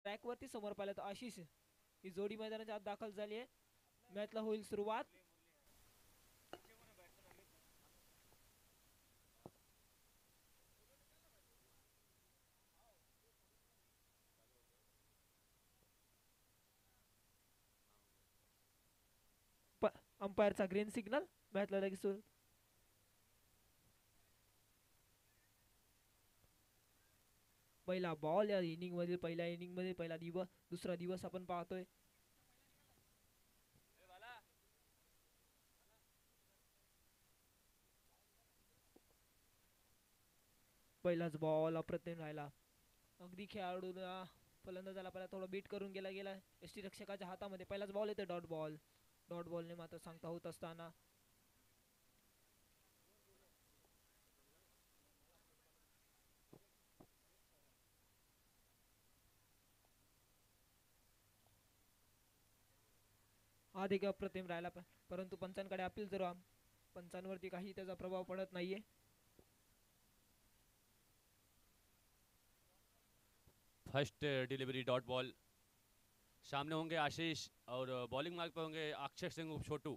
ट्रॅकवरती समोर पाहिलं तर आशिष ही जोडी मैदानाच्या आत दाखल झाली आहे. मॅचला होईल सुरुवात. अंपायरचा ग्रीन सिग्नल. मॅचला लगेच सुरू. पहिला बॉल या इनिंग मध्ये, पहिल्या इनिंग मध्ये पहिला दिवस, दुसरा दिवस आपण पाहतोय. पहिलाच बॉल अप्रतिम राहिला. अगदी खेळाडूला फलंदाजाला पहिला थोडं बीट करून गेला एसटी रक्षकाच्या हातामध्ये. पहिलाच बॉल येते डॉट बॉल. डॉट बॉलने मात्र सांगता होत असताना हा देखील अप्रतिम राहिला, परंतु पंचांकडे अपील जर पंचांवरती काही त्याचा प्रभाव पडत नाहीये. First delivery dot ball. सामने होंगे आशीष और बॉलिंग मार्ग पर होंगे अक्षय सिंह उर्फ छोटू.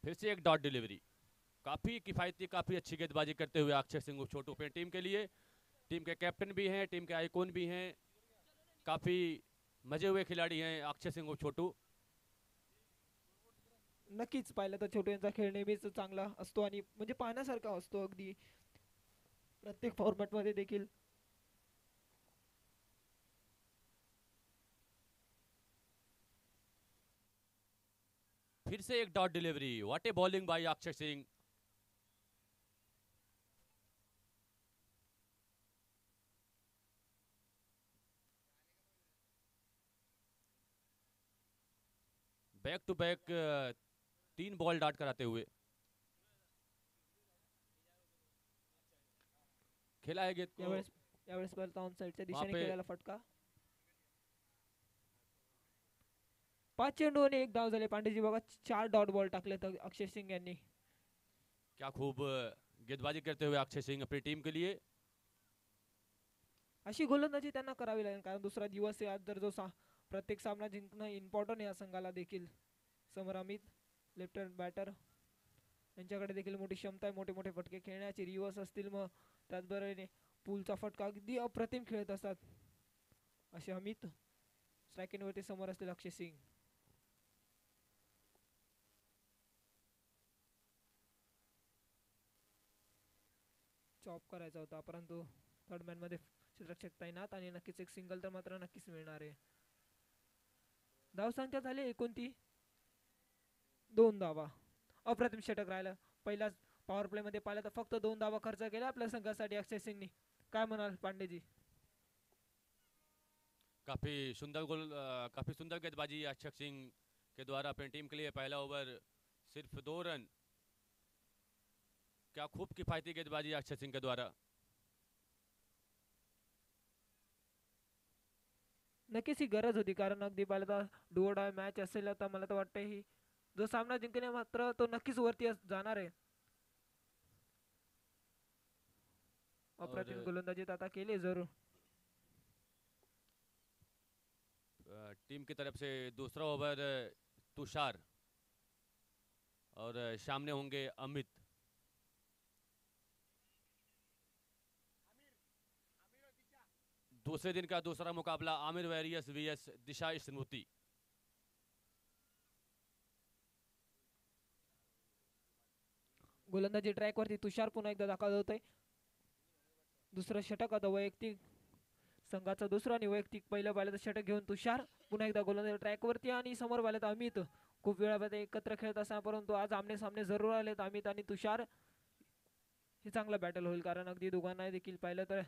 फिर से एक डॉट डिलीवरी. काफी किफायती, काफी अच्छी गेंदबाजी करते हुए अक्षय सिंह उर्फ छोटू अपनी टीम के लिए, टीम के कैप्टन भी हैं, टीम के आइकॉन भी हैं, काफी मजे हुए खिलाड़ी हैं अक्षय सिंह उर्फ छोटू. नक्कीच पाहिलं तर छोटू यांचा खेळ नेहमीच चांगला असतो आणि म्हणजे पाहण्यासारखा असतो अगदी प्रत्येक फॉर्मॅट मध्ये देखील. फिर से एक dot delivery. What a bowling by Akshay Singh. Back to back 3 ball dot कराते हुए खेला है गेंद को. यावेळेस बॉल ऑन साइडच्या दिशेने खेळायला फटका. 5 चेंडू आणि 1 धाव झाले. पांडेजी बघा 4 डॉट बॉल टाकले तर अक्षय सिंग यांनी. क्या खूब गेंदबाजी करते हुए अक्षय सिंह अपनी टीम के लिए. अशी गोलंदाजी त्यांना करावी लागेल, कारण दुसरा दिवस आहे आज. जर जो प्रत्येक सामना जिंकणं इम्पॉर्टंट आहे या संघाला देखील. समोर अमित लेफ्ट हँड बॅटर, यांच्याकडे देखील मोठी क्षमता आहे मोठे मोठे फटके खेळण्याची. रिव्हर्स असतील, मग त्याचबरोबरीने पूलचा फटका अगदी अप्रतिम खेळत असतात असे अमित. स्ट्रायकिंग समोर असतील अक्षय सिंग. चॉप करायचा होता, परंतु थर्ड मॅन मध्ये क्षेत्ररक्षक तैनात आणि नक्कीच एक सिंगल तर मात्र नक्कीच मिळणार आहे. धावसंख्या झाली 29, 2 धावा. अप्रतिम षटक राहिलं. पहिलाच पॉवर प्ले मध्ये पाहिलं तर फक्त 2 धावा खर्च केला आपल्या संघासाठी अक्षय सिंगनी. काय म्हणाल पांडेजी. काफी सुंदर गेंदबाजी अक्षय सिंह के द्वारा अपनी टीम के लिए. पहला ओवर सिर्फ 2 रन. क्या खूब किफायती गेंदबाजी अक्षय सिंह के द्वारा. नक्कीच ही गरज होती, कारण अगदी पाहिलं तर डू ऑर डाय मॅच असेल तर मला तर वाटतं ही जो सामना जिंकणे मात्र तो नक्कीच वरती जाणार आहे. अप्रतिम गोलंदाजी आता केली जरूर. टीम की तरफ से दूसरा ओवर तुषार और सामने होंगे अमित. दूसरे दिन का दूसरा मुकाबला आमिर वेरियस वीएस दिशा स्मृति. गोलंदाजी ट्रॅक वरती तुषार पुन्हा एकदा दाखल होतोय. दुसरं षटक आता वैयक्तिक संघाचा दुसरा आणि वैयक्तिक पहिलं पाहिलं तर षटक घेऊन तुषार पुन्हा एकदा गोलंदाजी ट्रॅक वरती. आणि समोर पाहिलं तर अमित. खूप वेळामध्ये एकत्र खेळत असताना, परंतु आज आमने सामने जरूर आलेत अमित आणि तुषार. हे चांगलं बॅटल होईल, कारण अगदी दोघांना देखील पाहिलं तर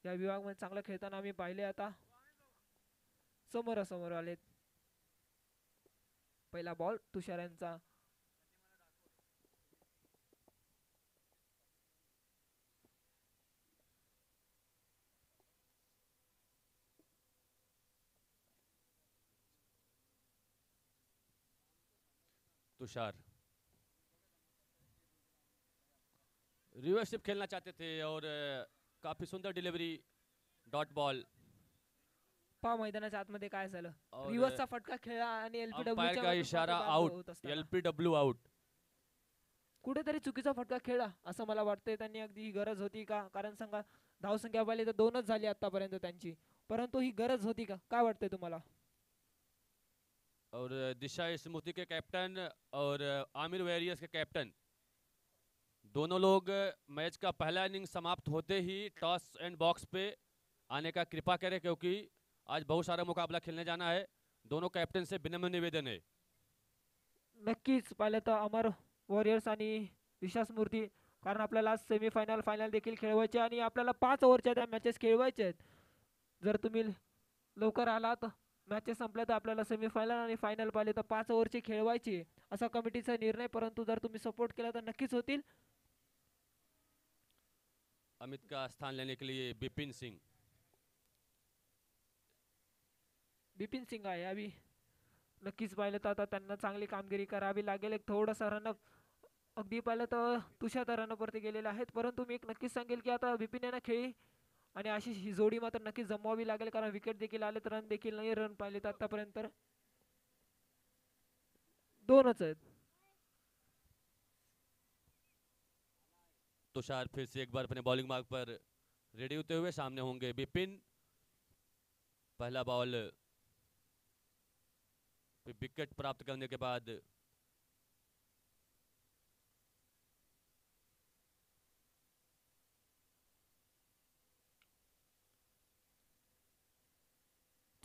या विभागामध्ये चांगलं खेळताना आम्ही पाहिले. आता समोरासमोर आलेत. पहिला बॉल तुषार यांचा. तुषार रिवर्सिप खेलना चाहते थे और काफी सुंदर डिलीवरी, डॉट बॉल। पहा मैदानाच्या आतमध्ये काय झालं, और रिव्हर्सचा फटका खेळला आणि अंपायर एलपीडब्ल्यूच्या का इशारा, आउट, एलपीडब्ल्यू आउट। कुठेतरी चुकीचा फटका खेळला असं मला वाटतंय. त्यांनी अगदी ही गरज होती का, कारण सांगा धावसंख्या पाहिली तर 2च झाली आतापर्यंत त्यांची, परंतु ही गरज होती का, काय वाटतंय तुम्हाला? और दिशा स्मृति के कैप्टन और आमिर वेरियस के कैप्टन दोनों लोग मैच का पहला इनिंग समाप्त होते ही टॉस एंड बॉक्स पे आने का कृपा करें, क्योंकि आज बहुत सारा मुकाबला खेलने जाना है। दोनों कैप्टन से विनम्र निवेदन है। नक्कीच पाहिलं तर अमर वॉरियर्स आणि दिशा स्मृती, कारण आपल्याला आज सेमीफायनल फायनल देखील खेळवायचे आणि आपल्याला 5 ओव्हरच्या त्या मॅचेस खेळवायचे आहेत. जर तुम्ही लवकर आलात, मॅचेस संपल्या तर आपल्याला सेमीफायनल आणि फायनल पाहिले तर 5 ओव्हरचे खेळवायचे असा कमिटीचा निर्णय, परंतु जर तुम्ही सपोर्ट केला तर नक्कीच होतील. अमित का स्थान लेने के लिए बिपिन सिंह आहे यावी. नक्कीच पाहिलं तर आता त्यांना चांगली कामगिरी करावी लागेल. एक थोडासा रनअप अगदी पाहिलं तर तुषार रनअपवरती गेलेले आहेत, परंतु मी एक नक्कीच सांगेल की आता बिपिन यांना खेळी आणि अशी ही जोडी मात्र नक्कीच जमवावी लागेल, कारण विकेट देखील आले तर रन देखील नाही. रन पाहिले तर आतापर्यंत 2च आहेत. तुषार फिर से एक बार अपने बॉलिंग मार्ग पर रेडी होते हुए सामने होंगे बिपिन। पहला बॉल विकेट प्राप्त करने के बाद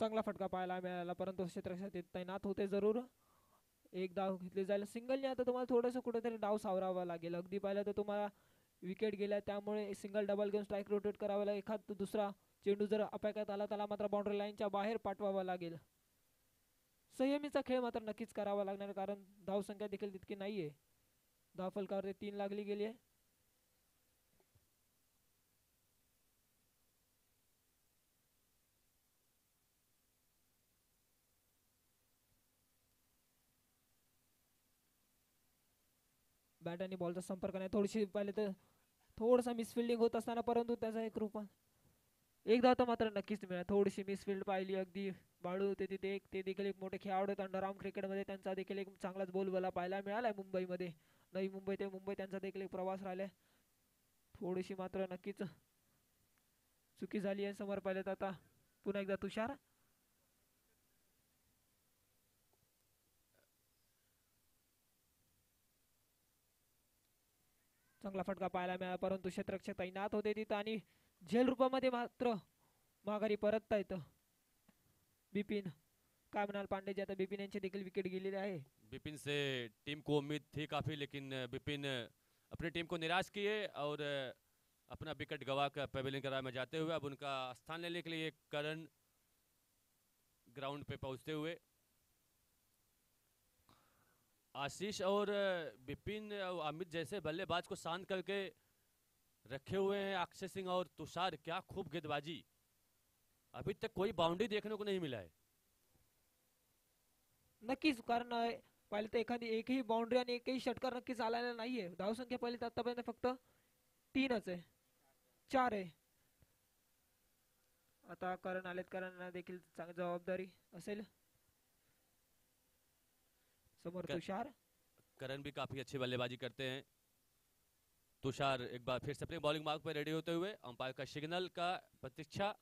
चांगला फटका पाहायला मिळाला, परंतु क्षेत्ररक्षणात तैनात होते जरूर. एक धाव घेतली जाईल सिंगलने. आता तुम्हाला थोडंसं कुठेतरी डाव सावरावा लागेल. अगदी पाहिलं तर तुम्हाला विकेट गेल्या, त्यामुळे सिंगल डबल घेऊन स्ट्राईक रोटेट करावा लागेल. एखाद दुसरा चेंडू जर अपायकात आला त्याला मात्र बाउंड्री लाईनच्या बाहेर पाठवावा लागेल. संयमीचा खेळ मात्र नक्कीच करावा लागणार, कारण धावसंख्या देखील तितकी नाहीये. धाव फलकावरती 3 लागली गेली आहे. बॅट आणि बॉलचा संपर्क नाही. थोडीशी पाहिले तर थोडासा मिसफिल्डिंग होत असताना, परंतु त्याचा एक रूप एक धाव तर मात्र नक्कीच मिळाला. थोडीशी मिसफिल्ड पाहिली, अगदी बाळू होते तिथे. एक ते देखील एक मोठे खेळाडू आहेत अंडरआर्म क्रिकेटमध्ये, त्यांचा देखील एक चांगलाच बोलबाला पाहायला मिळालाय मुंबईमध्ये. नवी मुंबई ते मुंबई त्यांचा देखील एक प्रवास राहिलाय. थोडीशी मात्र नक्कीच चुकी झाली आहे. समोर पाहिलं तर आता पुन्हा एकदा तुषार. चांगला फटका पाहायला मिळाला, परंतु क्षेत्ररक्षक तैनात होते तिथं आणि झेल रूपामध्ये मात्र माघारी परततायत बिपिन. काय म्हणाल पांडेजी, आता बिपिन यांची देखील विकेट गेलेली आहे. बिपिन से टीम को उम्मीद थी काफी, लेकिन बिपिन अपनी टीम को निराश किए और अपना विकेट गवा कर पवेलियन करार में जाते हुए अब उनका स्थान लेने के लिए करण ग्राउंड पे पहुंचते हुए आशीष और बिपिन और अमित जैसे बल्लेबाज को शांत करके रखे हुए हैं अक्षय सिंह और तुषार। क्या खूब गेंदबाजी, अभी तक कोई बाउंड्री देखने को नहीं मिला है। नक्कीच, कारण पाहिलं तर एखादी एकही बाउंड्री आणि एकही षटकार नक्कीच आलेला नाहीये. धावसंख्या पाहिली तर आतापर्यंत फक्त 3च आहे, 4 आहे. आता करण आलेत, करणला देखील चांगली जबाबदारी असेल. समोर तुषार. करण भी काफी अच्छी बल्लेबाजी करते हैं। तुषार एक बार फिर से अपने बॉलिंग मार्ग पर रेडी होते हुए अंपायर का सिग्नल का प्रतीक्षा।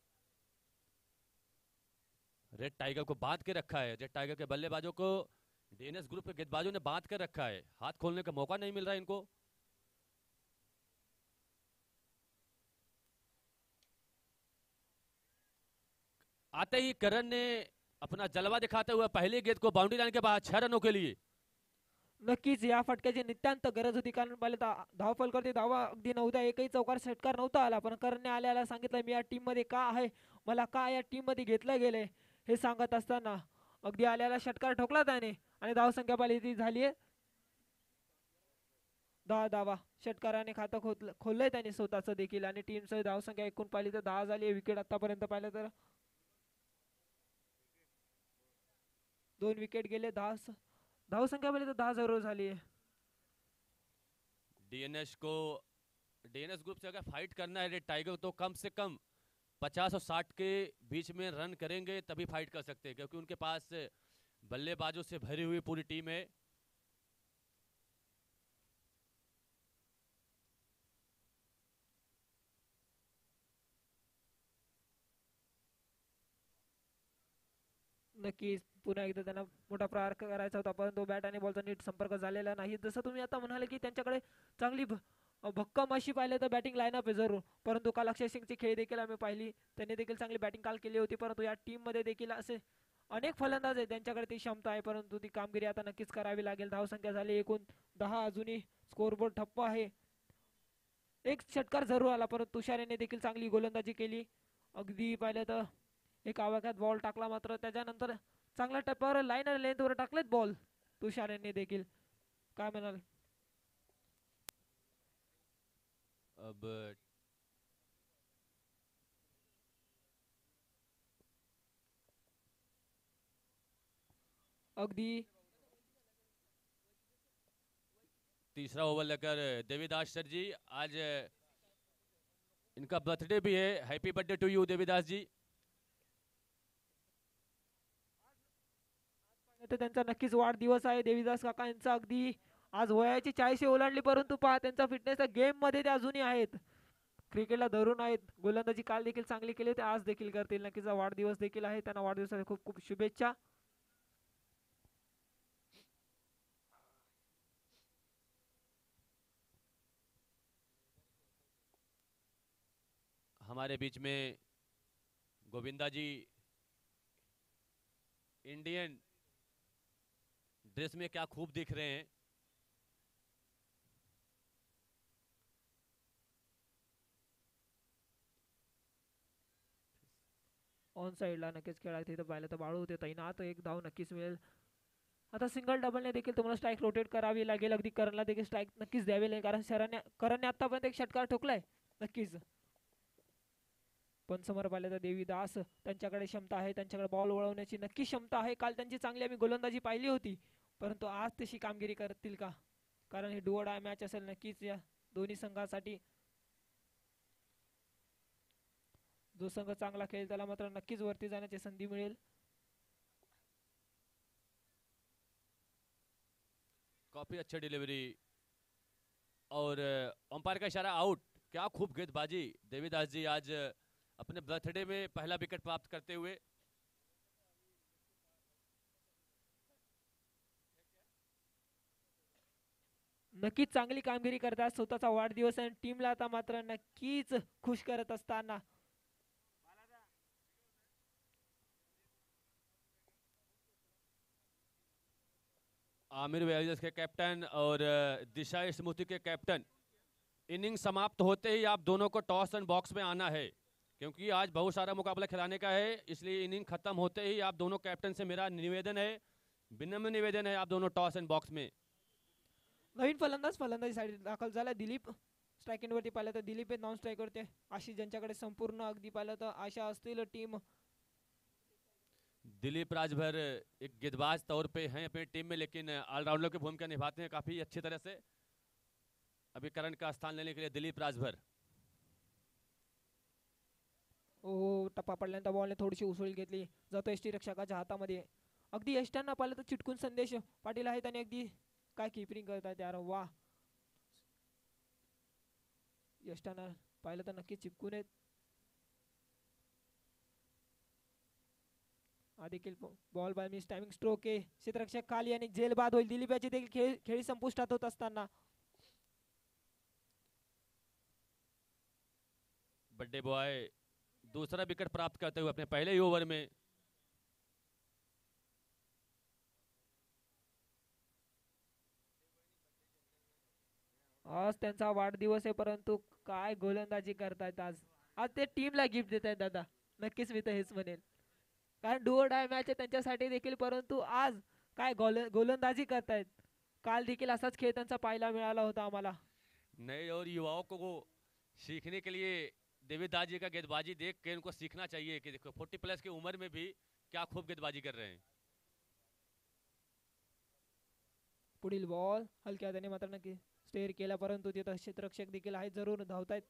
रेड टाइगर को बांध के रखा है। रेड टाइगर के बल्लेबाजों को डीएनएस ग्रुप के गेंदबाजों ने बांध कर रखा है, हाथ खोलने का मौका नहीं मिल रहा है इनको। आते ही करण ने अपना जलवा दिखाते हुए पहली गेंद को बाउंड्री लाइन के बाहर 6 रनों के लिए। नक्कीच या फटक्याची नितांत गरज होती, कारण पाहिलं तर धावफलकावरती धावा अगदी नव्हता, एकही चौकार षटकार नव्हता आला, पण करणने आल्याला सांगितलं मी या टीम मध्ये का आहे, मला का या टीम मध्ये घेतलं गेलंय हे सांगत असताना अगदी आल्याला षटकार ठोकला त्याने आणि धावसंख्या पाहिली ती झालीये 10 धावा. षटकाराने खातं खोललंय त्याने स्वतःच देखील आणि टीमचं धावसंख्या एकूण पाहिली तर 10 झाली. विकेट आतापर्यंत पाहिलं तर 2 विकेट गेले. 10 धावसंख्या पाहिली तर 10 जरूर झाली आहे. डीएनएस को डीएनएस ग्रुप से अगर फाइट करना है रेड टाइगर तो कम से कम 50 और 60 के बीच में रन करेंगे तभी फाइट कर सकते हैं, क्योंकि उनके पास बल्लेबाजों से भरी हुई पूरी टीम है। नक्कीच पुन्हा एकदा त्यांना मोठा प्रहार करायचा होता, परंतु बॅट आणि बॉलचा नीट संपर्क झालेला नाही. जसं तुम्ही आता म्हणाले की त्यांच्याकडे चांगली भक्कम अशी पाहिले तर बॅटिंग लाईनअप आहे जरूर, परंतु काल अक्षय सिंगची खेळी देखील आम्ही पाहिली. त्यांनी देखील चांगली बॅटिंग काल केली होती, परंतु या टीममध्ये देखील असे अनेक फलंदाज आहेत त्यांच्याकडे ती क्षमता आहे, परंतु ती कामगिरी आता नक्कीच करावी लागेल. धावसंख्या झाली एकूण 10, अजूनही स्कोरबोर्ड ठप्प आहे. एक षटकार जरूर आला, परंतु तुषार याने देखील चांगली गोलंदाजी केली. अगदी पाहिलं तर एक आवाक्यात बॉल टाकला, मात्र त्याच्यानंतर चांगल्या टप्प्यावर लाईन आणि लेंथवर टाकलेत बॉल तुषार यांनी देखील. काय म्हणाल? अब अगदी तीसरा ओवर लेकर देवीदास सर जी, आज इनका बर्थडे भी है। Happy birthday to you Devidas ji. तर त्यांचा नक्कीच वाढदिवस आहे देवीदास काका यांचा. अगदी आज वयाची 40 ओलांडली, परंतु पहा त्यांचा फिटनेस गेम मध्ये ते अजूनही आहेत, क्रिकेटला धरून आहेत. गोलंदाजी काल देखील चांगली केली होती, आज देखील करतील. नक्कीच वाढदिवस देखील आहे त्यांना, वाढदिवसाच्या खूप खूप शुभेच्छा. हमारे बीच में गोविंदा जी इंडियन ड्रेस में क्या खूब दिख रहे हैं। ऑन साईडला नक्कीच खेळायचं इथं पाहिलं तर बाळू होते तैनात. एक धाव नक्कीच मिळेल. आता सिंगल डबलने देखील तुम्हाला स्ट्राईक रोटेट करावी लागेल. अगदी करणला देखील स्ट्राईक नक्कीच द्यावी लागेल, कारण करणने आतापर्यंत एक षटकार ठोकलाय नक्कीच. पण समोर पाहिलं तर देवीदास त्यांच्याकडे क्षमता आहे, त्यांच्याकडे बॉल वळवण्याची नक्की क्षमता आहे. काल त्यांची चांगली आम्ही गोलंदाजी पाहिली होती, परंतु आज तशी कामगिरी करतील का? कारण ही डू ऑर डाय मॅच असेल नक्कीच या दोन्ही संघासाठी. जो संघ चांगला खेळेल त्याला मात्र नक्कीच वरती जाण्याची संधी मिळेल. काफी अच्छा डिलीवरी और अंपायर का इशारा आउट। क्या खूब गेंदबाजी देवीदास जी आज अपने बर्थडे में पहला विकेट प्राप्त करते हुए। नक्कीच चांगली कामगिरी करतात, स्वतःचा वाढदिवस आणि टीमला आता मात्र नक्कीच खुश करत असताना. आमिर वेल्स के कैप्टन और दिशा स्मृति के कैप्टन, इनिंग समाप्त होते ही आप दोनों को टॉस एंड बॉक्स में आना है, क्योंकि आज बहुत सारा मुकाबला खिलाने का है। इसलिए इनिंग खत्म होते ही आप दोनों कैप्टन से मेरा निवेदन है, विनम्र निवेदन है, आप दोनों टॉस एंड बॉक्स में। नवीन फलंदाजी साईड दाखल झाला दिलीप. स्ट्रायकिंग वरती पाहिलं तर दिलीप नॉन स्ट्राईक वरती आशिष, ज्यांच्याकडे संपूर्ण अगदी पाहिलं तर आशा असतील टीम. दिलीप राजभर एक गेंदबाज तौर पे हैं अपनी टीम में, लेकिन ऑलराउंडर की भूमिका निभाते हैं काफी अच्छी तरह से। अभी करण का स्थान लेने के लिए दिलीप राजभर। ओ टप्पा पडल्यानंतर बॉलने थोडीशी उसळी घेतली, जातो एसटी रक्षकाच्या हातामध्ये. अगदी यष्टांना पाहिलं तर चिटकून संदेश पाटील आहेत आणि अगदी काय किपरिंग करतात यार, वा. यष्टांना पाहिलं तर नक्की चिपकून आहेत. देखील ball by miss, timing stroke आहे. क्षेत्ररक्षक खाली आणि जेल बाद होईल. दिलीप याची देखील खेळी संपुष्टात होत असताना. बर्थडे बॉय दूसरा विकेट प्राप्त करते हुए अपने पहले ही ओवर में। आज त्यांचा वाढदिवस आहे, परंतु काय गोलंदाजी करतायत आज. आज ते टीमला गिफ्ट देत आहेत दादा, नक्कीच मी तर हेच म्हणेन, कारण डू ऑर डाय मॅच आहे त्यांच्यासाठी देखील, परंतु आज काय गोलंदाजी करतायत. काल देखील असाच खेळ त्यांचा पाहायला मिळाला होता आम्हाला. नए और युवाओं को सीखने के लिए देवीदास जी का गेंदबाजी देख के उनको सीखना चाहिए कि देखो 40 प्लस की उम्र में भी क्या खूब गेंदबाजी कर रहे हैं। पुढील बॉल हलक्या हाताने मात्र नक्की स्टेअर केला, परंतु तिथं क्षेत्ररक्षक देखील आहेत, जरूर धावतायत.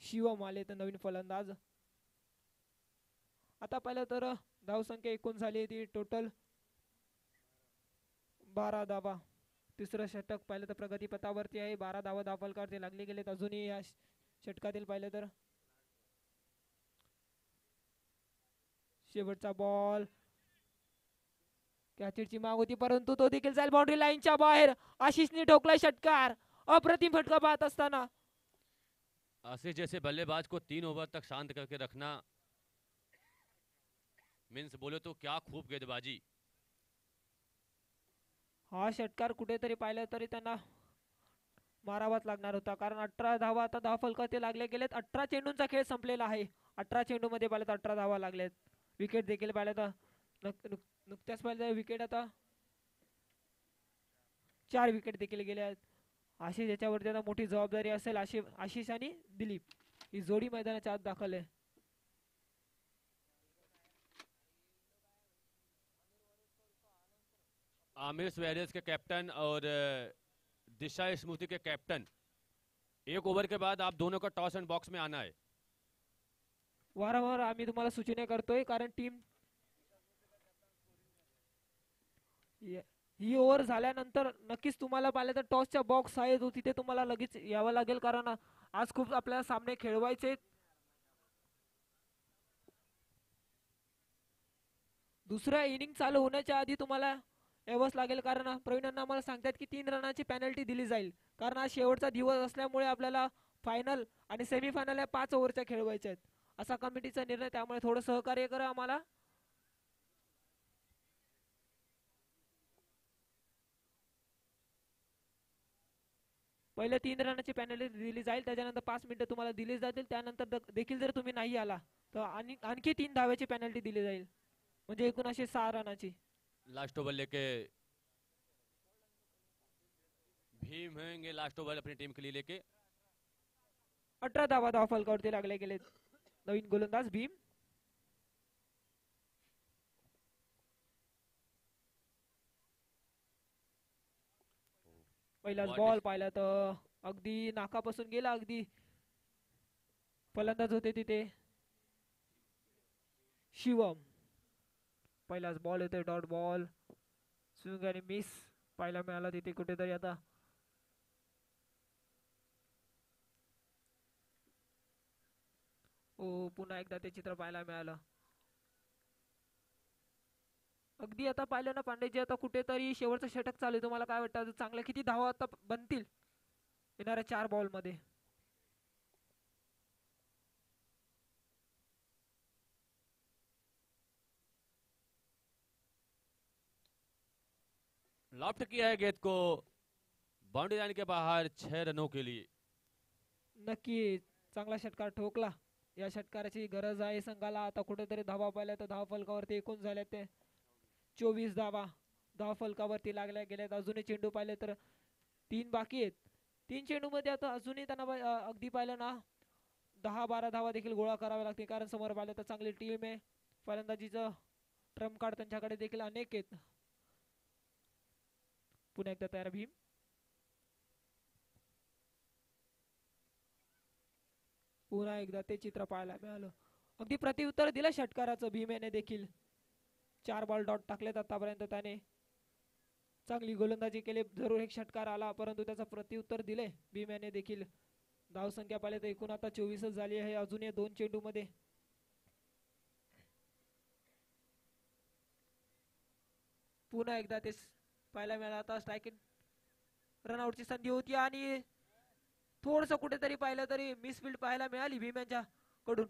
शिवम आले तर नवीन फलंदाज. आता पाहिलं तर धावसंख्या एकूण झाली ती टोटल 12 धावा. तिसरं षटक पाहिलं तर प्रगतीपथावरती आहे. 12 धावा धावफलकावरती लागले गेलेत. अजूनही या षटकातील पाहिलं तर शेवटचा बॉल कॅचची माग होती, परंतु तो देखील जाईल बाउंड्री लाईनच्या बाहेर. आशिषने ठोकलाय षटकार. अप्रतिम फटका पाहत असताना आशीष जैसे बल्लेबाज को 3 ओवर तक शांत करके रखना मीन्स बोले तो क्या खूब गेंदबाजी. हा षटकार कुठेतरी पाहिलं तरी त्यांना मारावाच लागणार होता, कारण 18 धावा आता धावफलकावरती लागले गेलेत. 18 चेंडूंचा खेळ संपलेला आहे. 18 चेंडू मध्ये पाहिलं तर 18 धावा लागलेत. विकेट देखील पाहिलं तर नुकत्याच पाहिलं तर विकेट आता 4 विकेट देखील गेले आहेत. आशिष याच्यावरती आता मोठी जबाबदारी असेल. आशिष आणि दिलीप ही जोडी मैदानाच्या आत दाखल आहे. आमिर वेरियस के कैप्टन और दिशा स्मृति के कैप्टन, 1 ओवर के बाद आप दोनों का टॉस एंड बॉक्स में आना है. वारंवार आम्ही तुम्हाला सूचना करतोय, कारण टीम ही ओव्हर झाल्यानंतर नक्कीच तुम्हाला पाहिलं तर टॉसच्या बॉक्स आहे तो तिथे तुम्हाला लगेच यावं लागेल, कारण आज खूप आपल्याला सामने खेळवायचे. दुसऱ्या इनिंग चालू होण्याच्या आधी तुम्हाला यावंच लागेल, कारण प्रवीणांना आम्हाला सांगतात की 3 रनाची पेनल्टी दिली जाईल, कारण आज शेवटचा दिवस असल्यामुळे आपल्याला फायनल आणि सेमीफायनल या 5 ओव्हरच्या खेळवायच्या आहेत असा कमिटीचा निर्णय. त्यामुळे थोडं सहकार्य करा आम्हाला. पहिले 3 रनाची पेनल्टी दिली जाईल, त्याच्यानंतर 5 मिनिटं तुम्हाला दिली जातील. त्यानंतर देखील जर तुम्ही नाही आला तर आणखी 3 धावेची पेनल्टी दिली जाईल, म्हणजे एकूण अशी 6 रनाची. लास्ट ओवर लेके भीम होंगे, लास्ट ओवर अपनी टीम के लिए लेके. 18 धावा धावफलकावरती लागले गेले. नवीन गोलंदाज भीम. पहिलाच बॉल पाहिला तर अगदी नाकापासून गेला. अगदी फलंदाज होते तिथे शिवम. पहिलाच बॉल येतोय डॉट बॉल. स्विंग आणि मिस पाहायला मिळाला तिथे कुठेतरी. आता पुन्हा एकदा ते चित्र पाहायला मिळालं. अगदी आता पाहिलं ना पांडेजी, आता कुठेतरी शेवटचं षटक चालू आहे. तुम्हाला काय वाटतं चांगल्या किती धावा आता बनतील येणाऱ्या 4 बॉल मध्ये? लॉफ्ट किया है गेंद को बाउंड्री लाइन के बाहर 6 रनों के लिए. नक्की चांगला षटकार ठोकला. या षटकाराची गरज आहे संघाला. आता कुठेतरी धावा पाहिल्या तर धावा फलकावरती एकूण झाल्या ते 24 धावा धावा फलकावरती लागल्या गेल्यात. अजूनही चेंडू पाहिले तर 3 बाकी आहेत. 3 चेंडू मध्ये आता अजूनही त्यांना अगदी पाहिलं ना 10-12 धावा देखील गोळा कराव्या लागतील, कारण समोर पाहिलं तर चांगली टीम आहे. फलंदाजीचं ट्रम्प कार्ड त्यांच्याकडे देखील अनेक आहेत. पुन्हा एकदा तयार भीम. पुन्हा एकदा ते चित्र पाहायला मिळालं. अगदी प्रत्युत्तर दिलं षटकाराचं भीम याने देखील. 4 बॉल डॉट टाकलेत आतापर्यंत त्याने. चांगली गोलंदाजी केली. जरूर एक षटकार आला, परंतु त्याचा प्रत्युत्तर दिले भीम याने देखील. धावसंख्या पाहिली तर एकूण आता 24 झाली आहे अजूनही 2 चेंडू मध्ये. पुन्हा एकदा ते पाहायला मिळालं. आता स्ट्रायकिंग रनआउटची संधी होती आणि थोडस कुठेतरी पाहिलं तरी मिसफिल्ड पाहायला मिळाली भीम यांच्या कडून.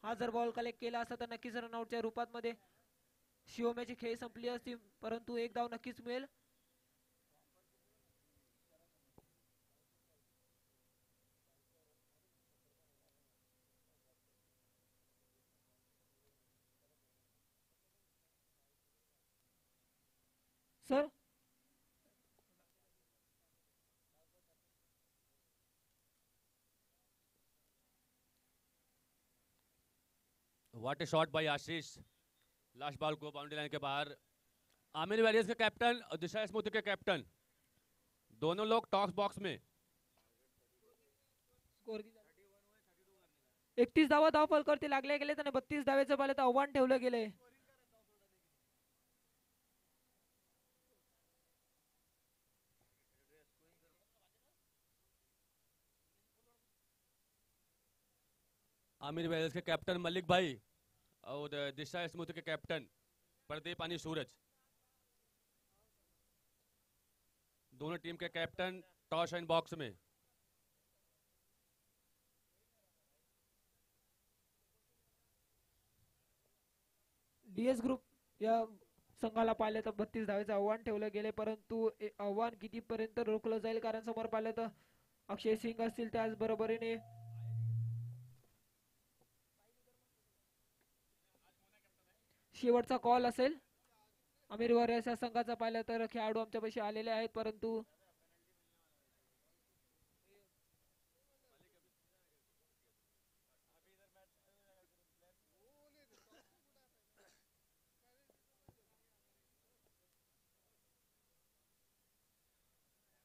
हा जर बॉल कलेक्ट केला असता तर नक्कीच रनआउटच्या रूपात मध्ये शिवम्याची खेळी संपली असती, परंतु एक धाव नक्कीच मिळेल. Sir what A shot bye Ashish. Last ball को बाउंड्री लाइन के बाहर. आमिर वेरियस के कैप्टन और दिशा स्मृति के कैप्टन दोनों लोग टॉस बॉक्स में। स्कोर 31 धावा फलकावरती लागले गेले आणि 32 धावेचं पाहिलं तर आव्हान ठेवलं गेलंय. आमिर वॉरियर्स के कैप्टन मलिक भाई और दिशा स्मूथ के कैप्टन प्रदीप आणि सूरज, दोनों टीम के कैप्टन टॉस एंड बॉक्स में। डीएस ग्रुप या संघाला पाहिलं तर 32 धावेचं आव्हान ठेवलं गेले, परंतु आव्हान कितीपर्यंत रोखलं जाईल, कारण समोर पाहिलं तर अक्षय सिंग असतील, त्याचबरोबरीने शेवटचा कॉल असेल. आमिर वॉरियर्स या संघाचा पाहिलं तर खेळाडू आमच्या पैसे आलेले आहेत, परंतु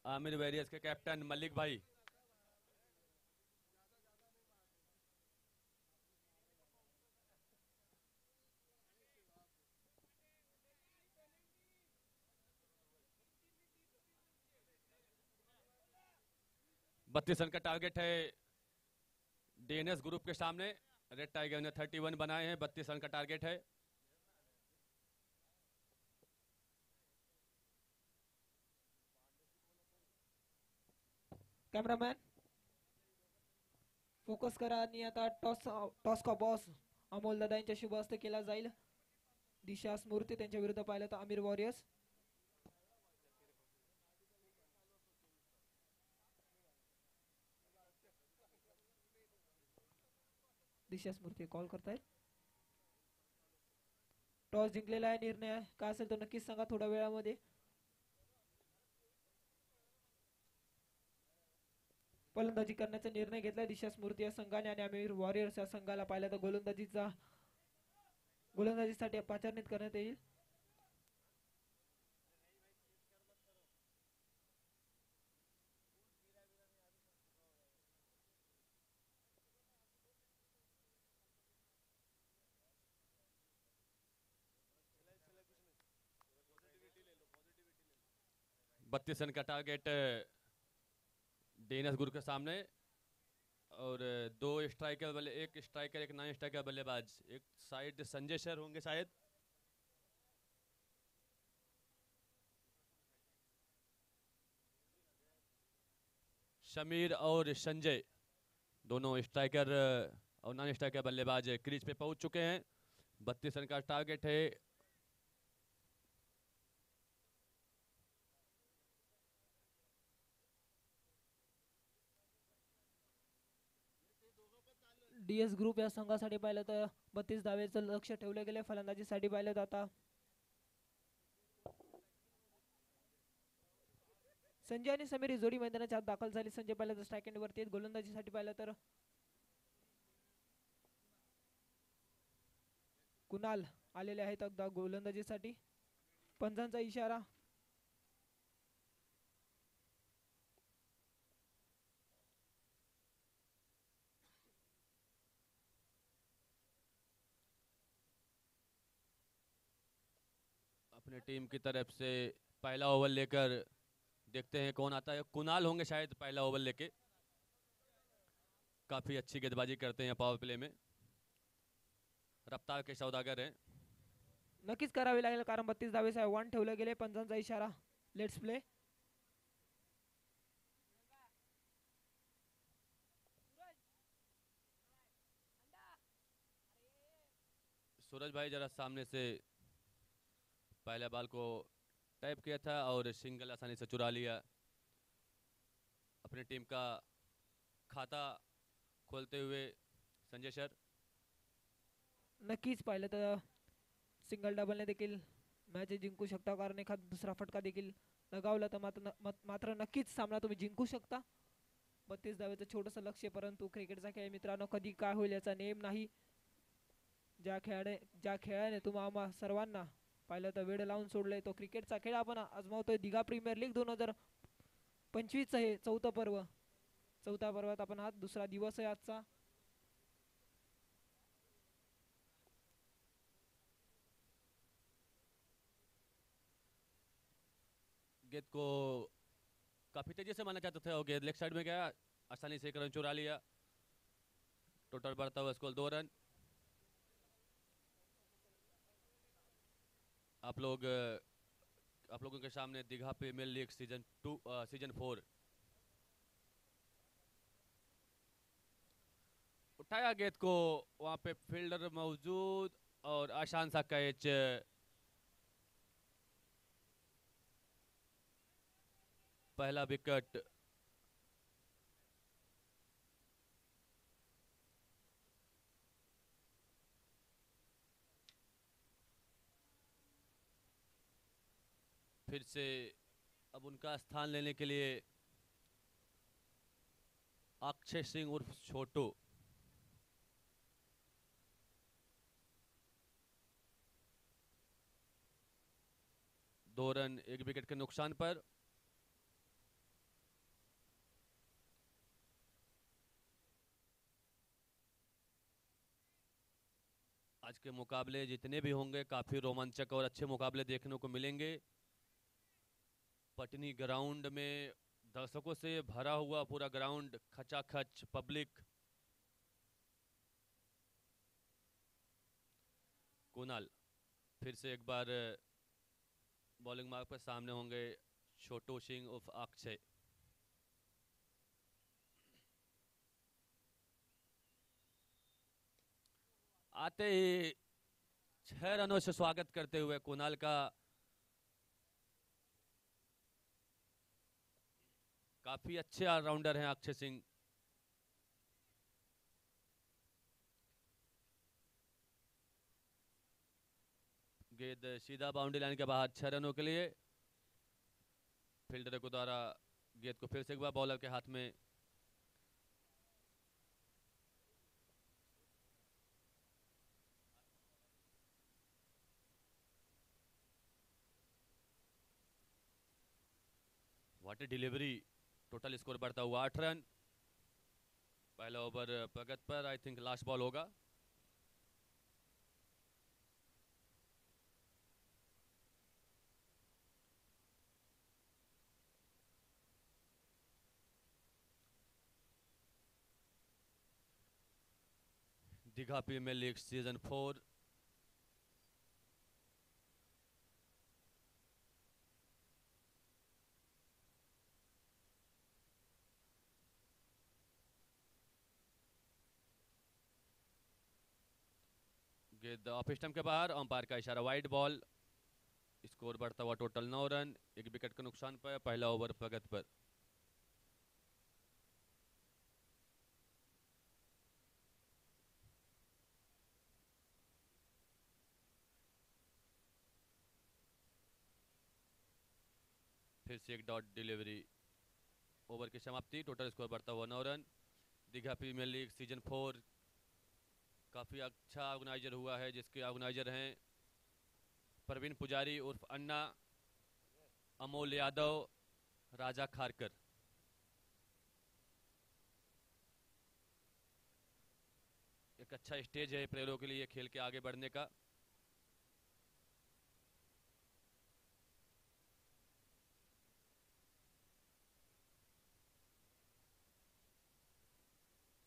आमिर वॉरियर्स के कैप्टन मलिक भाई, बत्तीस रन का टारगेट है डीएनएस ग्रुप के सामने। रेड टाइगर ने 31 बनाए हैं, 32 रन का टारगेट है। कॅमेरामॅन फोकस करा आणि आता टॉस का बॉस अमोल दादा यांच्या शुभ हस्ते केला जाईल. दिशा स्मृती त्यांच्या विरुद्ध पाहिलं तर आमिर वॉरियर्स. दिशा स्मृती कॉल करतायत. टॉस जिंकलेला आहे, निर्णय काय असेल तो नक्कीच सांगा थोड्या वेळामध्ये. फलंदाजी करण्याचा निर्णय घेतला दिशा स्मृती या संघाने आणि आमिर वॉरियर्स या संघाला पाहिलं तर गोलंदाजीसाठी पाचारणीत करण्यात येईल. बत्तीस रन का टारगेट डीएनएस ग्रुप के सामने और दो स्ट्राइकर एक स्ट्राइकर एक नॉन स्ट्राइकर बल्लेबाज, एक साइड संजय सर होंगे शायद। शमीर और संजय दोनों स्ट्राइकर और नॉन स्ट्राइकर बल्लेबाज क्रीज पे पहुंच चुके हैं। 32 रन का टारगेट है। डीएस ग्रुप या संघासाठी पाहिलं तर 32 धावेचं लक्ष ठेवलं गेले. फलंदाजीसाठी पाहिलं तर आता संजय आणि समीर ही जोडी मैदानाच्या आत दाखल झाली. संजय पाहिलं तर स्ट्राईक एंड वरती. गोलंदाजीसाठी पाहिलं तर कुणाल आलेले आहेत अगदा गोलंदाजीसाठी. पंजांचा इशारा. अपने टीम की तरफ से पहला ओवर लेकर देखते हैं कौन आता है। कुणाल होंगे शायद पहला ओवर लेके। काफी अच्छी गेंदबाजी करते हैं पावर प्ले में, रफ्तार के सौदागर हैं। नक्कीच करावी लागेल कारण 32 धावेचं आव्हान ठेवलं गेले. पंजांचा इशारा. Let's play. सूरज भाई जरा सामने से पहले बॉल को टैप किया था और सिंगल आसानी से चुरा लिया। अपनी टीम का खाता खोलते हुए संजय सर। नक्कीच पाहिलं तर सिंगल डबलने देखील मॅच जिंकू शकता, कारण एखादा दुसरा फटका देखील लगावला तर मात्र नक्कीच सामना तुम्ही जिंकू शकता. 32 धावेचं छोटंसं लक्ष्य, परंतु क्रिकेटचा खेळ मित्रांनो कधी काय होईल याचा नेम नाही. ज्या खेळाने तुम्हा सर्वांना पाहिलं तर वेळ लावून सोडलंय तो क्रिकेटचा खेळ आपण आजमावतोय. दिघा प्रीमियर लीग 25 आहे, चौथा पर्व. चौथ्या पर्वात आपण आहात, दुसरा दिवस आहे आजचा. गेंद को काफी तेजी से मारना चाहते थे और गेंद लेग साइड में गया, आसानी से एक रन चुरा लिया. टोटल बढ़ता हुआ स्कोर 2 रन. आप लोगों के सामने दीघा प्रीमियर लीग सीजन 4 उठाया गेंद को, वहां पे फील्डर मौजूद और आसान सा कैच. पहला विकेट. फिर से अब उनका स्थान लेने के लिए अक्षय सिंह उर्फ छोटू. दो रन एक विकेट के नुकसान पर. आज के मुकाबले जितने भी होंगे काफी रोमांचक और अच्छे मुकाबले देखने को मिलेंगे. पटनी ग्राउंड में दर्शकों से भरा हुआ पूरा ग्राउंड, खचाखच पब्लिक. कुणाल फिर से एक बार बॉलिंग मार्क पर सामने होंगे. छोटू सिंह उर्फ अक्षय. आते ही 6 रनों से स्वागत करते हुए कुणाल का. काफी अच्छे ऑलराउंडर हैं अक्षय सिंह. गेंद सीधा बाउंड्री लाइन के बाहर 6 रनों के लिए. फील्डर को द्वारा गेंद को फिर से एक बार बॉलर के हाथ में. What a delivery. Total score बढ़ता हुआ 8 रन. पहला ओवर प्रगत पर, आई थिंक लास्ट बॉल होगा. दीघा प्रीमियर लीग सीजन 4 गेंद ऑफ स्टंप के बाहर, अंपायर का इशारा वाइड बॉल. स्कोर बढ़ता हुआ टोटल 9 रन एक विकेट के नुकसान पर. पहला ओवर प्रगत पर. फिर से एक डॉट डिलीवरी. ओवर की समाप्ति. टोटल स्कोर बढ़ता हुआ 9 run. Digha premier league season 4 काफ़ी अच्छा ऑर्गेनाइजर हुआ है, जिसके ऑर्गेनाइजर हैं प्रवीण पुजारी उर्फ अन्ना, अमोल यादव, राजा खारकर. एक अच्छा स्टेज है प्लेयरों के लिए खेल के आगे बढ़ने का.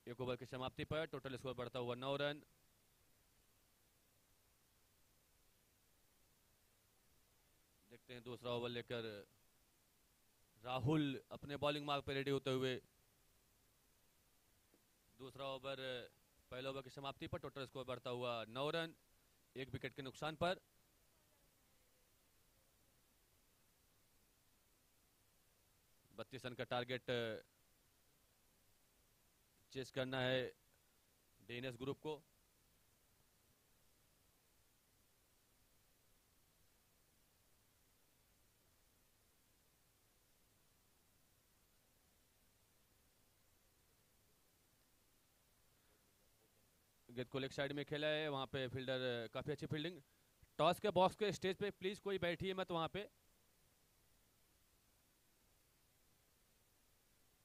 एक ओवर की समाप्ति पर टोटल स्कोर बढ़ता हुआ 9 रन. देखते हैं दूसरा ओवर लेकर राहुल अपने बॉलिंग मार्क पर रेडी होते हुए. दूसरा ओवर पहले ओवर की समाप्ति पर टोटल स्कोर बढ़ता हुआ 9 रन एक विकेट के नुकसान पर. बत्तीस रन का टारगेट चेस करना है डीएनएस ग्रुप को. गेंद को लेग साइड में खेला है, वहां पे फील्डर काफी अच्छी फील्डिंग. टॉस के बॉक्स के स्टेज पे प्लीज कोई बैठिए मत वहां पे.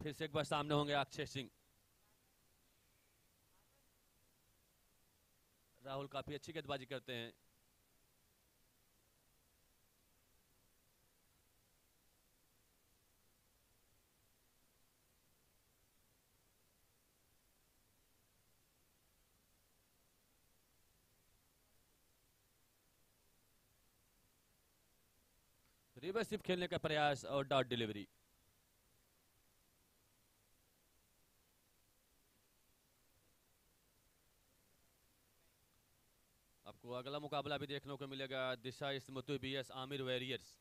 फिर से एक बार सामने होंगे अक्षय सिंह। राहुल काफी अच्छी गेंदबाजी करते हैं। रिवर्स स्विप खेलने का प्रयास और डॉट डिलीवरी। आपको अगला मुकाबला भी देखने को मिलेगा, दिशा स्मृति बीएस आमिर वॉरियर्स।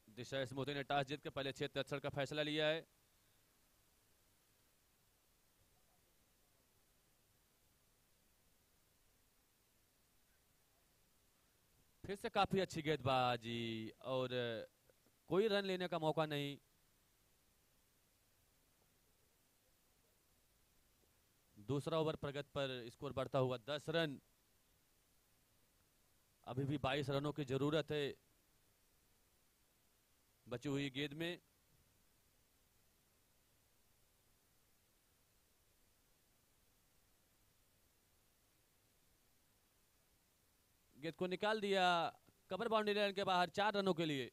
दिशा स्मृति ने टॉस जीत के पहले क्षेत्र का फैसला लिया है। फिर से काफी अच्छी गेंदबाजी और कोई रन लेने का मौका नहीं। दूसरा ओवर प्रगति पर स्कोर बढ़ता हुआ 10 रन। अभी भी 22 रनों की जरूरत है बची हुई गेंद में। गेंद को निकाल दिया कवर बाउंड्री लाइन के बाहर 4 रनों के लिए।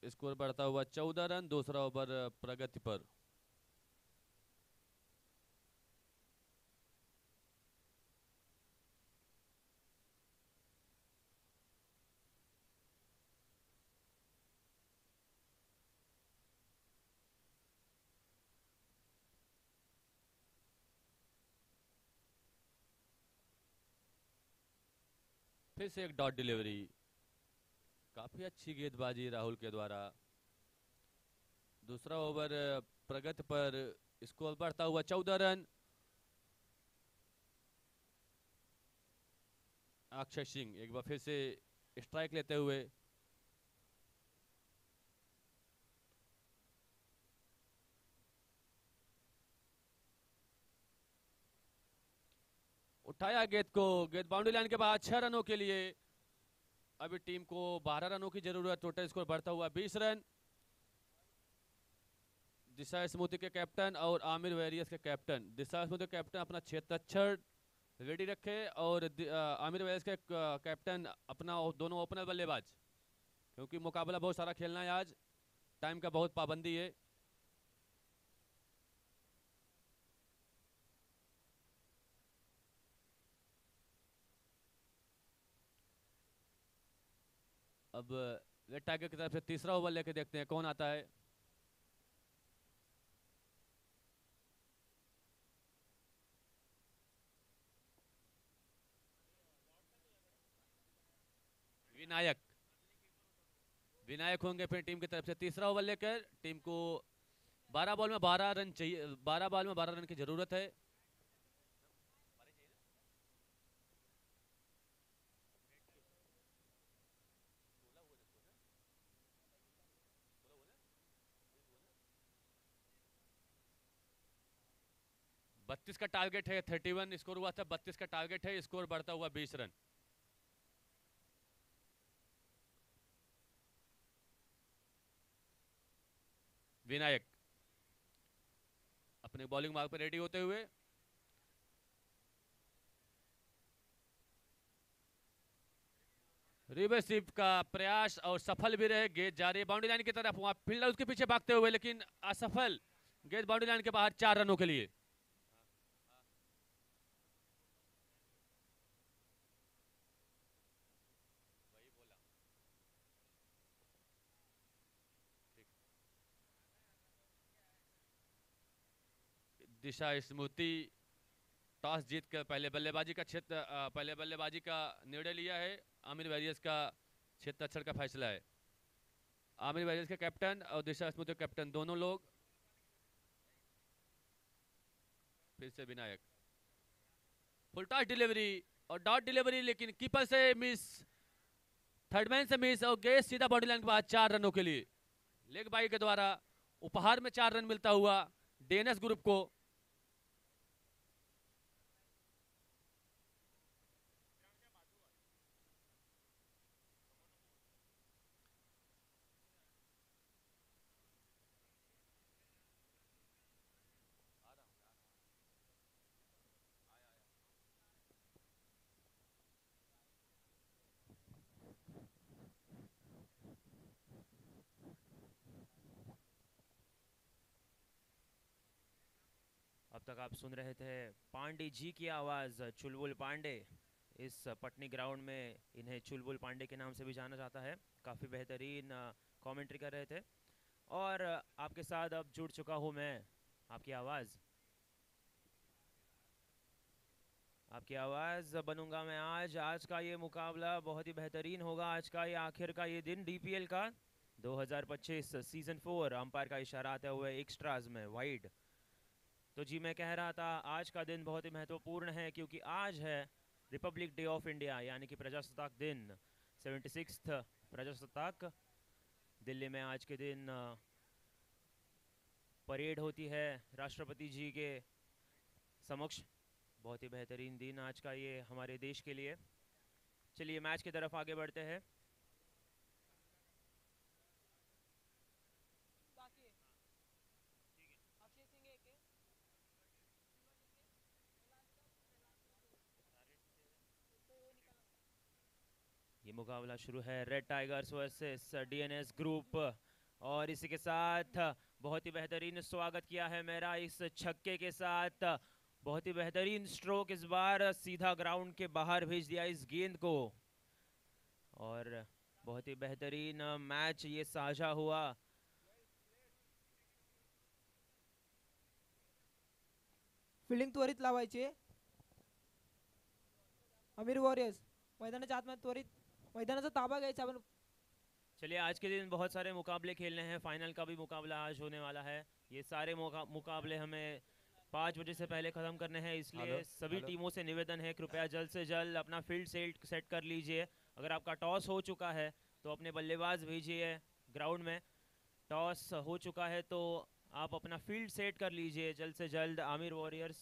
स्कोर बढ़ता हुआ 14 रन। दूसरा ओवर प्रगति पर। फिर से एक डॉट डिलीवरी। काफी अच्छी गेंदबाजी राहुल के द्वारा। दूसरा ओवर प्रगति पर। स्कोर बढ़ता हुआ 14 रन। अक्षय सिंह एक बार फिर से स्ट्राइक लेते हुए। उठाया गेंद को, गेंद बाउंड्री लाइन के बाहर 6 रनों के लिए। अभी टीम को 12 रनों की जरूरत। टोटल स्कोर बढ़ता हुआ 20 रन। दिशा स्मृति के कैप्टन और आमिर वॉरियर्स के कैप्टन। दिशा स्मृति के कैप्टन अपना क्षेत्र रेडी रखे और आमिर वॉरियर्स के कैप्टन अपना दोनों ओपनर बल्लेबाज, क्योंकि मुकाबला बहुत सारा खेलना है आज। टाइम का बहुत पाबंदी है। अब रेड टाइगर की तरफ से तीसरा ओवर लेके देखते हैं कौन आता है। विनायक। विनायक होंगे फिर टीम की तरफ से तीसरा ओवर लेकर। टीम को 12 बॉल में 12 रन चाहिए। 12 बॉल में 12 रन की जरूरत है। बत्तीस का टारगेट है। 31 स्कोर हुआ था। 32 का टारगेट है। स्कोर बढ़ता हुआ 20 रन। विनायक अपने बॉलिंग मार्ग पर रेडी होते हुए। रिवर्स स्वीप का प्रयास और सफल भी रहे। गेंद जा रही है बाउंड्री लाइन की तरफ। वहां फील्डर उसके पीछे भागते हुए लेकिन असफल। गेंद बाउंड्री लाइन के बाहर 4 रनों के लिए। दिशा स्मृति टॉस जीत कर पहले बल्लेबाजी का निर्णय लिया है। आमिर वॉरियर्स का क्षेत्र का फैसला है। आमिर वॉरियर्स के कैप्टन और दिशा स्मृति कैप्टन दोनों लोग। फिर से विनायक फुल टॉस डिलीवरी और डॉट डिलीवरी, लेकिन कीपर से मिस, थर्डमैन से मिस और गेंद सीधा बॉडी लाइन के बाद 4 रनों के लिए। लेग बाई के द्वारा उपहार में 4 रन मिलता हुआ डीएनएस ग्रुप को। अब तक आप सुन रहे थे पांडे जी की आवाज़, चुलबुल पांडे। इस पटनी ग्राउंड में इन्हें चुलबुल पांडे के नाम से भी जाना जाता है। काफ़ी बेहतरीन कमेंट्री कर रहे थे। और आपके साथ अब जुड़ चुका हूँ मैं, आपकी आवाज़ बनूंगा मैं आज। आज का ये मुकाबला बहुत ही बेहतरीन होगा। आज का ये आखिर का ये दिन डीपीएल का 2025 सीज़न 4। अंपायर का इशारा आते हुए एक्स्ट्राज में वाइड। तो जी मैं कह रहा था आज का दिन बहुत ही महत्वपूर्ण है, क्योंकि आज है रिपब्लिक डे ऑफ इंडिया, यानी कि प्रजासत्ताक दिन, 76th प्रजासत्ताक। दिल्ली में आज के दिन परेड होती है राष्ट्रपति जी के समक्ष। बहुत ही बेहतरीन दिन आज का ये हमारे देश के लिए। चलिए मैच की तरफ आगे बढ़ते हैं। ये मुकाबला शुरू है, red tigers versus DNS group. और इसी के साथ बहुत ही बेहतरीन स्वागत किया है मेरा इस छक्के के साथ। बहुत ही बेहतरीन स्ट्रोक, इस बार सीधा ग्राउंड के बाहर भेज दिया इस गेंद को। और बहुत ही बेहतरीन मैच ये साझा हुआ। फिल्डिंग त्वरित लावायची अमीर वॉरियर्स, मैदानाच्या आतमध्ये त्वरित मैदानाचा ताबा घ्यायचा आपण। चलिए आज के दिन बहुत सारे मुकाबले खेलने हैं। फाइनल का भी मुकाबला आज होने वाला है। ये सारे मुकाबले हमें 5 बजे से पहले ख़त्म करने हैं, इसलिए सभी टीमों से निवेदन है कृपया जल्द से जल्द अपना फील्ड सेट कर लीजिए। अगर आपका टॉस हो चुका है तो अपने बल्लेबाज भेजिए ग्राउंड में। टॉस हो चुका है तो आप अपना फील्ड सेट कर लीजिए जल्द से जल्द। आमिर वॉरियर्स